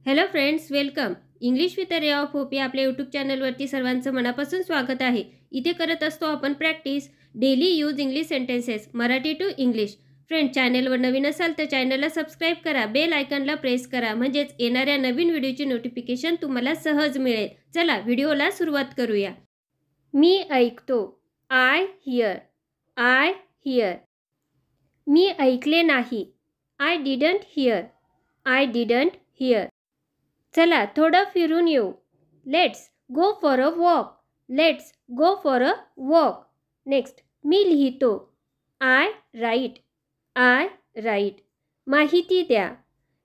Hello friends, welcome. English with ray of hope या आपल्या YouTube चॅनलवरती सर्वांचं मनापासून स्वागत आहे. इथे करत असतो आपण practice daily use English sentences Marathi to English. Friend, चॅनलवर नवीन असाल तर चॅनलला सबस्क्राईब करा, बेल आयकॉनला प्रेस करा, म्हणजेच येणाऱ्या नवीन व्हिडिओची नोटिफिकेशन तुम्हाला सहज मिळेल. चला व्हिडिओला सुरुवात करूया. मी ऐकतो. I hear. I hear. मी ऐकले नाही. I didn't hear. I didn't hear. चला थोडं फिरून येऊ. Let's go for a walk. Let's go for a walk. Next, मी लिहितो. I write. I write. माहिती द्या.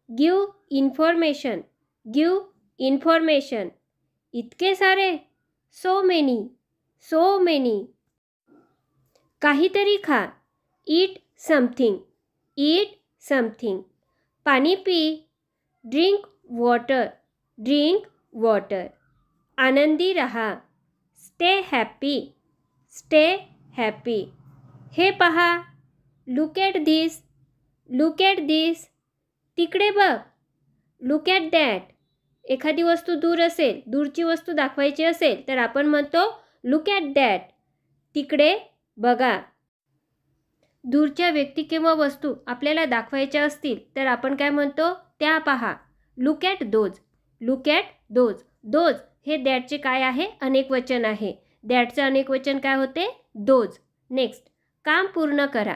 Give information. Give information. इतके सारे. So many. So many. काहीतरी खा. Eat something. Eat something. पाणी पी. Drink water. Drink water. आनंदी रहा. Stay happy. Stay happy. हे पहा. Look at this. Look at this. तिकडे बघ. Look at that. एखादी वस्तू दूर असेल, दूरची वस्तू दाखवायची असेल तर आपण म्हणतो लुक ॲट दॅट. तिकडे बघा. दूरच्या व्यक्ती किंवा वस्तू आपल्याला दाखवायच्या असतील तर आपण काय म्हणतो, त्या पहा. Look at those. Look at those. Those हे दॅटचे काय आहे, अनेक वचन आहे. दॅटचं अनेक वचन काय होते, दोज. नेक्स्ट, काम पूर्ण करा.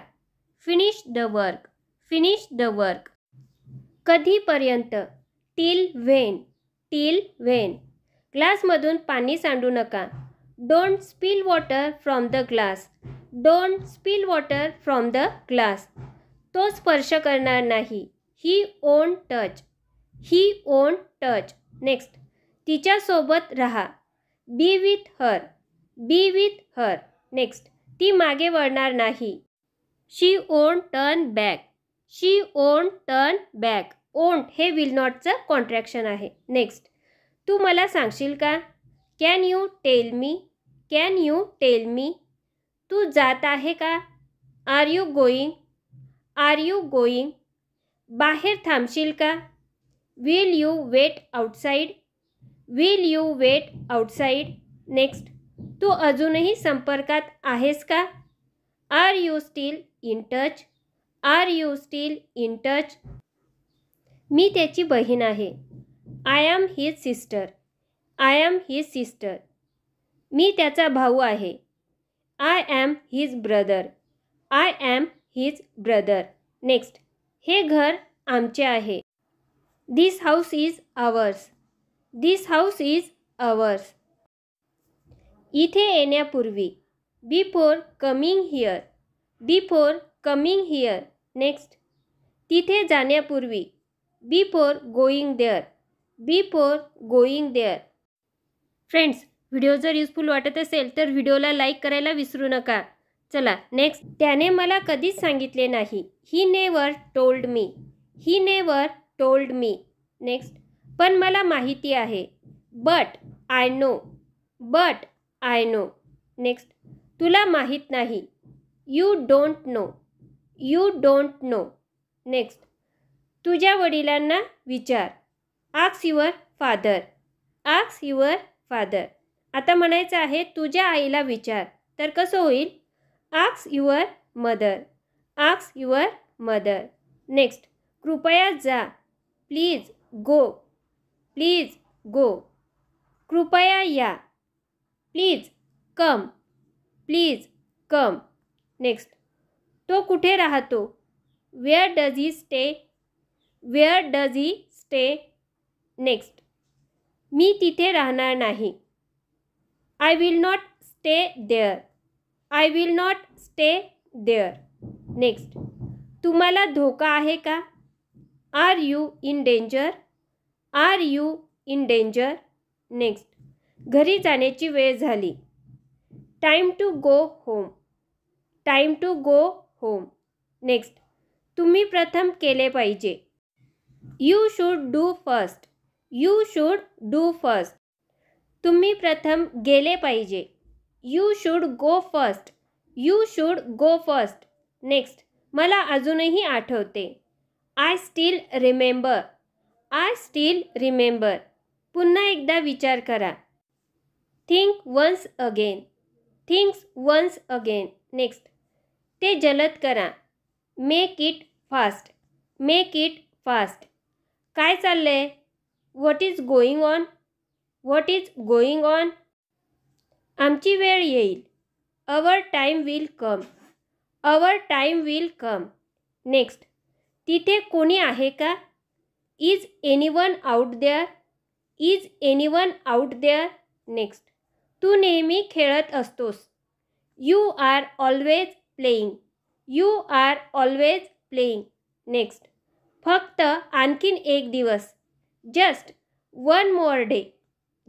Finish the work. Finish the work. कधीपर्यंत. Till when. Till when. ग्लासमधून पाणी सांडू नका. Don't spill water from the glass. Don't spill water from the glass. तो स्पर्श करणार नाही. He won't touch. He won't touch. Next, तिच्यासोबत राहा. Be with her. Be with her. Next, ती मागे वळणार नाही. She won't turn back. She won't turn back. Won't हे विल नॉटचं कॉन्ट्रॅक्शन आहे. नेक्स्ट, तू मला सांगशील का. Can you tell me. Can you tell me. तू जात आहे का. Are you going. Are you going. बाहेर थांबशील का. Will you wait outside. Will you wait outside. Next, तू अजूनही संपर्कात आहेस का. Are you still in touch. Are you still in touch. मी त्याची बहीण आहे. I am his sister. I am his sister. मी त्याचा भाऊ आहे. I am his brother. I am his brother. Next, हे घर आमचे आहे. This house is ours. This house is ours. इथे येण्यापूर्वी. Before coming here. Before coming here. Next, तिथे जाण्यापूर्वी. Before going there. Before going there. Friends, video जर useful वाटत असेल तर व्हिडिओला लाईक करायला विसरू नका. चला नेक्स्ट, त्याने मला कधीच सांगितले नाही. He never told me. He never told me. Next, पण मला माहिती आहे. But I know. But I know. Next, तुला माहीत नाही. You don't know. You don't know. Next, तुझ्या वडिलांना विचार. Ask your father. Ask your father. आता म्हणायचं आहे तुझ्या आईला विचार, तर कसं होईल. Ask your mother. Ask your mother. Next, कृपया जा. Please go. Please go. कृपया या. Please come. Please come. Next, तो कुठे राहतो. Where does he stay. Where does he stay. Next, मी तिथे राहणार नाही. I will not stay there. I will not stay there. Next, तुम्हाला धोका आहे का. Are you in danger. Are you in danger. Next, घरी जाण्याची वेळ झाली. Time to go home. Time to go home. Next, तुम्ही प्रथम केले पाहिजे. You should do first. You should do first. तुम्ही प्रथम गेले पाहिजे. You should go first. You should go first. Next, मला अजूनही आठवते. I still remember. I still remember. पुन्हा एकदा विचार करा. Think once again. Thinks once again. Next. ते जलद करा. Make it fast. Make it fast. काय चाललंय? What is going on? What is going on? आमची वेळ येईल. Our time will come. Our time will come. Next. तिथे कोणी आहे का? Is anyone out there? Is anyone out there? Next. तू नेहमी खेळत असतोस. You are always playing. You are always playing. Next. फक्त आणखीन एक दिवस. Just one more day.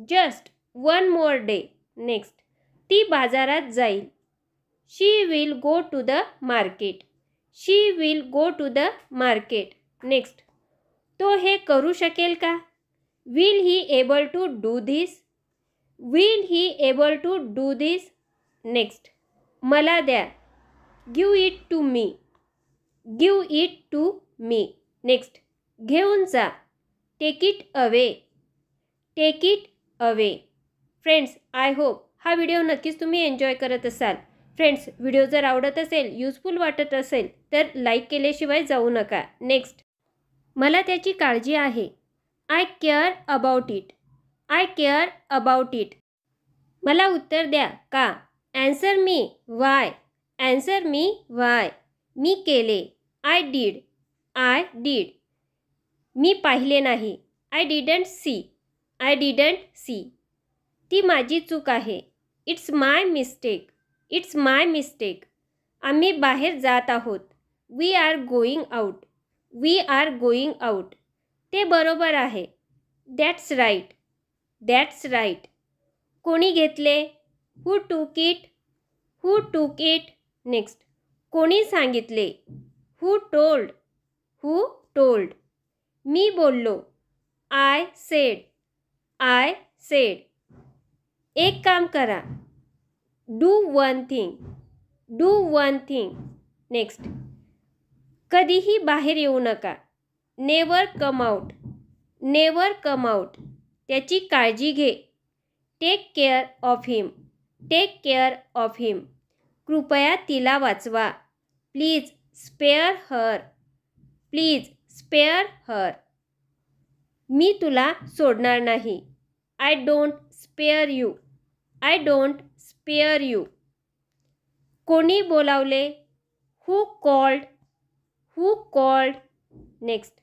Just one more day. Next. ती बाजारात जाईल. She will go to the market. She will go to the market. Next. तो हे करू शकेल का? Will he able to do this? Will he able to do this? Next. मला द्या. Give it to me. Give it to me. Next. घेऊन जा. Take it away. Take it away. Friends, I hope हा video नक्कीच तुम्ही enjoy करत असाल. Friends, video जर आवडत असेल, युजफुल वाटत असेल तर लाईक केल्याशिवाय जाऊ नका. नेक्स्ट. मला त्याची काळजी आहे. I care about it. I care about it. मला उत्तर द्या. का? Answer me. Why. Answer me. Why. मी केले. I did. I did. मी पाहिले नाही. I didn't see. I didn't see. ती माझी चूक आहे. It's my mistake. It's my mistake. आम्ही बाहेर जात आहोत. We are going out. We are going out. ते बरोबर आहे. That's right. That's right. कोणी घेतले? हू टूक इट. हू टूक इट. नेक्स्ट. कोणी सांगितले? हू टोल्ड. हू टोल्ड. मी बोललो. I said. I said. एक काम करा. Do one thing. Do one thing. Next. कधीही बाहेर येऊ नका. Never come out. Never come out. त्याची काळजी घे. Take care of him. Take care of him. कृपया तिला वाचवा. Please spare her. Please spare her. मी तुला सोडणार नाही. I don't spare you. I don't spare you. कोणी बोलावले? Who called. Who called. Next.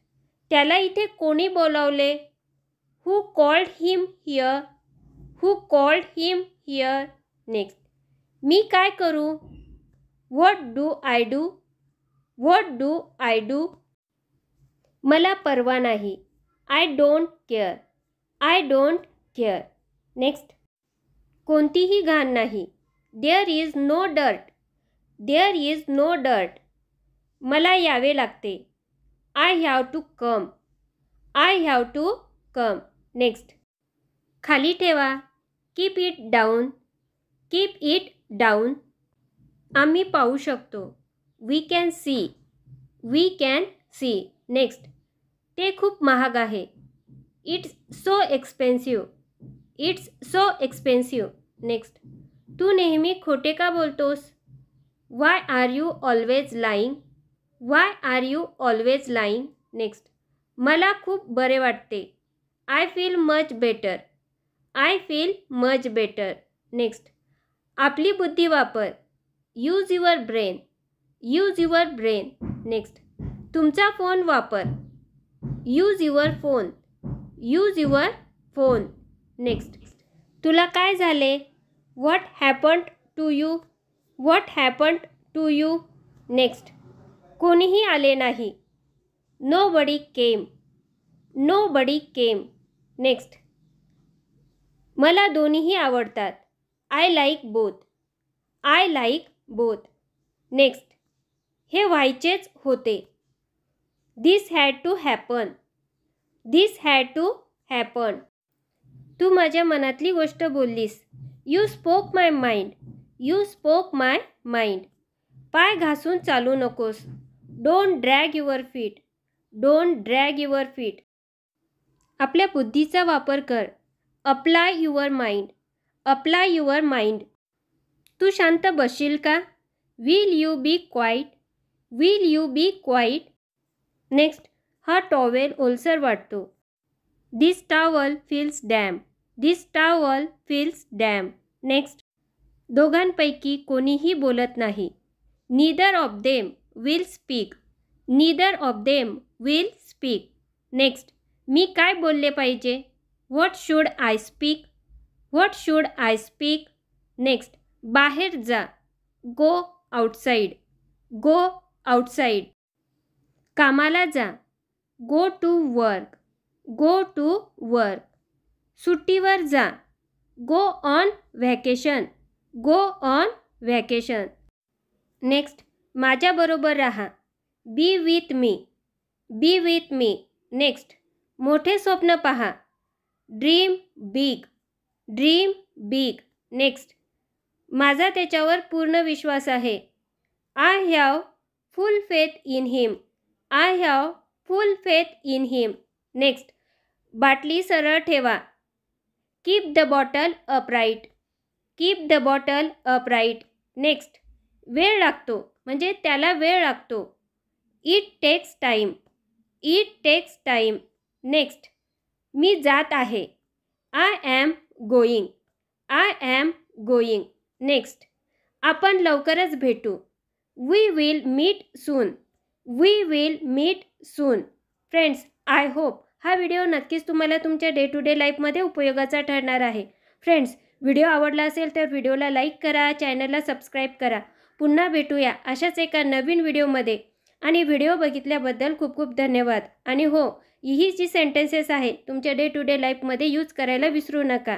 त्याला इथे कोणी बोलावले? Who called him here. Who called him here. Next. मी काय करू? What do I do. What do I do. मला पर्वा नाही. I don't care. I don't care. Next. कोणतीही घाण नाही. There is no dirt. There is no dirt. मला यावे लागते. I have to come. I have to come. Next. खाली ठेवा. Keep it down. Keep it down. आम्ही पाहू शकतो. We can see. We can C. Next. ते खूप महाग आहे. It's so expensive. It's so expensive. Next. तू नेहमी खोटे का बोलतोस? Why are you always lying. Why are you always lying. Next. मला खूप बरे वाटते. I feel much better. I feel much better. Next. आपली बुद्धी वापर. Use your brain. Use your brain. Next. तुमचा फोन वापर. Use your phone. Use your phone. Next. तुला काय झाले? What happened to you. What happened to you. Next. कोणीही आले नाही. Nobody came. Nobody came. Next. मला दोन्हीही आवडतात. I like both. I like both. Next. हे व्हायचेच होते. This had to happen. This had to happen. तू माझ्या मनातली गोष्ट बोललीस. You spoke my mind. You spoke my mind. पाय घासून चालू नकोस. Don't drag your feet. Don't drag your feet. आपल्या बुद्धीचा वापर कर. Apply your mind. Apply your mind. तू शांत बसशील का? Will you be quiet. Will you be quiet. Next, हा टॉवेल ओलसर वाटतो. This towel feels damp. This towel feels damp. Next, दोघांपैकी कोणीही बोलत नाही. Neither of them will speak. Neither of them will speak. Next, मी काय बोलले पाहिजे? What should I speak. What should I speak. Next, बाहेर जा. Go outside. Go outside. कामाला जा. Go to work. Go to work. सुट्टीवर जा. गो on vacation. Go on vacation. Next, माझ्याबरोबर राहा. Be with me. Be with me. Next, मोठे स्वप्न पहा. Dream big. Dream big. Next, माझा त्याच्यावर पूर्ण विश्वास आहे. I have full faith in him. I have full faith in him. Next, बाटली सरळ ठेवा. Keep the bottle upright. Keep the bottle upright. Next, वेळ लागतो म्हणजे त्याला वेळ लागतो. It takes time. It takes time. Next, मी जात आहे. I am going. I am going. Next, आपण लवकरच भेटू. We will meet soon. We will meet soon. Friends, I hope हा व्हिडिओ नक्कीच तुम्हाला तुमच्या डे टू डे लाईफमध्ये उपयोगाचा ठरणार आहे. फ्रेंड्स, व्हिडिओ आवडला असेल तर व्हिडिओला लाईक करा, चॅनलला सबस्क्राईब करा. पुन्हा भेटूया अशाच एका नवीन व्हिडिओमध्ये. आणि व्हिडिओ बघितल्याबद्दल खूप खूप धन्यवाद. आणि हो, ही जी सेंटेन्सेस आहे तुमच्या डे टू डे लाईफमध्ये यूज करायला विसरू नका.